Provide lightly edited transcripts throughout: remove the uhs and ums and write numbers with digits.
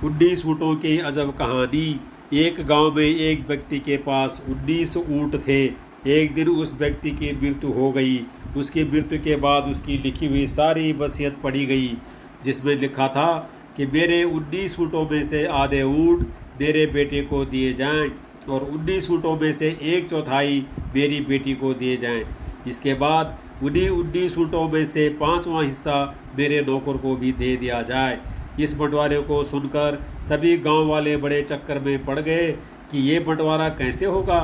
19 ऊँटों की अजब कहानी। एक गांव में एक व्यक्ति के पास 19 ऊँट थे। एक दिन उस व्यक्ति की मृत्यु हो गई। उसकी मृत्यु के बाद उसकी लिखी हुई सारी वसीयत पढ़ी गई, जिसमें लिखा था कि मेरे 19 ऊँटों में से आधे ऊँट मेरे बेटे को दिए जाएं और 19 ऊँटों में से 1/4 मेरी बेटी को दिए जाएं। इसके बाद उन्हीं 19 ऊँटों में से 5वां हिस्सा मेरे नौकर को भी दे दिया जाए। इस बंटवारे को सुनकर सभी गांव वाले बड़े चक्कर में पड़ गए कि ये बंटवारा कैसे होगा।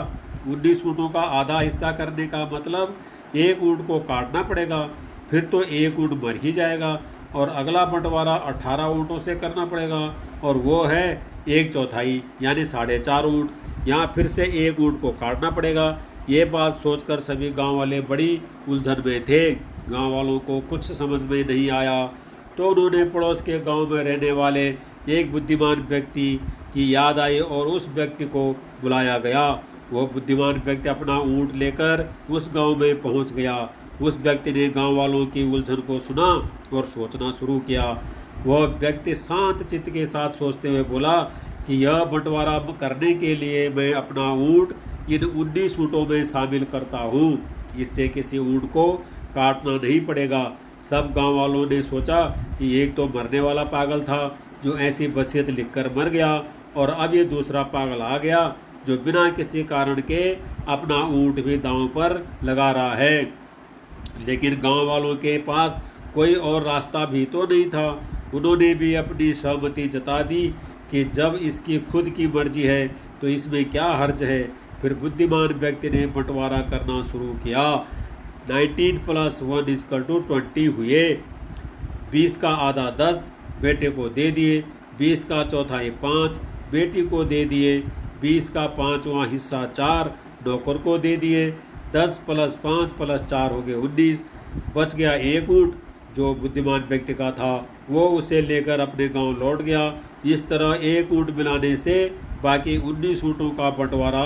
19 ऊँटों का आधा हिस्सा करने का मतलब एक ऊँट को काटना पड़ेगा, फिर तो एक ऊँट मर ही जाएगा और अगला बंटवारा 18 ऊँटों से करना पड़ेगा और वो है 1/4 यानी 4.5 ऊँट। यहाँ फिर से एक ऊँट को काटना पड़ेगा। ये बात सोचकर सभी गांव वाले बड़ी उलझन में थे। गांव वालों को कुछ समझ में नहीं आया, तो उन्होंने पड़ोस के गांव में रहने वाले एक बुद्धिमान व्यक्ति की याद आई और उस व्यक्ति को बुलाया गया। वह बुद्धिमान व्यक्ति अपना ऊँट लेकर उस गांव में पहुंच गया। उस व्यक्ति ने गांव वालों की उलझन को सुना और सोचना शुरू किया। वह व्यक्ति शांत चित्त के साथ सोचते हुए बोला कि यह बंटवारा करने के लिए मैं अपना ऊँट इन 19 ऊँटों में शामिल करता हूँ। इससे किसी ऊँट को काटना नहीं पड़ेगा। सब गांव वालों ने सोचा कि एक तो मरने वाला पागल था जो ऐसी वसीयत लिखकर मर गया, और अब ये दूसरा पागल आ गया जो बिना किसी कारण के अपना ऊँट भी दांव पर लगा रहा है। लेकिन गांव वालों के पास कोई और रास्ता भी तो नहीं था। उन्होंने भी अपनी सहमति जता दी कि जब इसकी खुद की मर्जी है तो इसमें क्या हर्ज है। फिर बुद्धिमान व्यक्ति ने बंटवारा करना शुरू किया। 19 + 1 = 20 हुए। 20 का आधा 10 बेटे को दे दिए, 20 का चौथाई 5 बेटी को दे दिए, 20 का 5वां हिस्सा 4 नौकर को दे दिए। 10 + 5 + 4 हो गए 19। बच गया एक ऊँट जो बुद्धिमान व्यक्ति का था। वो उसे लेकर अपने गांव लौट गया। इस तरह एक ऊँट मिलाने से बाकी 19 ऊँटों का बंटवारा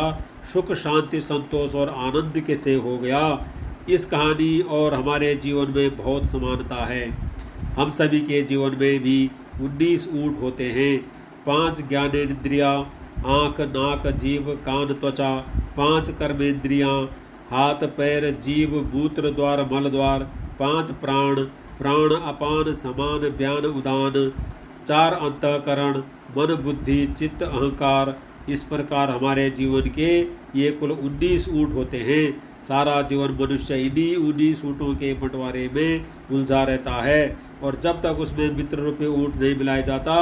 सुख, शांति, संतोष और आनंद के से हो गया। इस कहानी और हमारे जीवन में बहुत समानता है। हम सभी के जीवन में भी 19 ऊँट होते हैं। 5 ज्ञानेंद्रियाँ, आँख, नाक, जीभ, कान, त्वचा। 5 कर्मेंद्रियाँ, हाथ, पैर, जीभ, मूत्र द्वार, मल द्वार। 5 प्राण, प्राण, अपान, समान, व्यान, उदान। 4 अंतःकरण, मन, बुद्धि, चित्त, अहंकार। इस प्रकार हमारे जीवन के ये कुल 19 ऊँट होते हैं। सारा जीवन मनुष्य इन्हीं 19 ऊँटों के बंटवारे में उलझा रहता है, और जब तक उसमें मित्र रूपी ऊँट नहीं मिलाया जाता,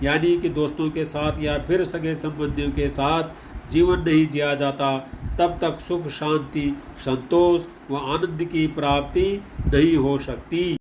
यानी कि दोस्तों के साथ या फिर सगे संबंधियों के साथ जीवन नहीं जिया जाता, तब तक सुख, शांति, संतोष व आनंद की प्राप्ति नहीं हो सकती।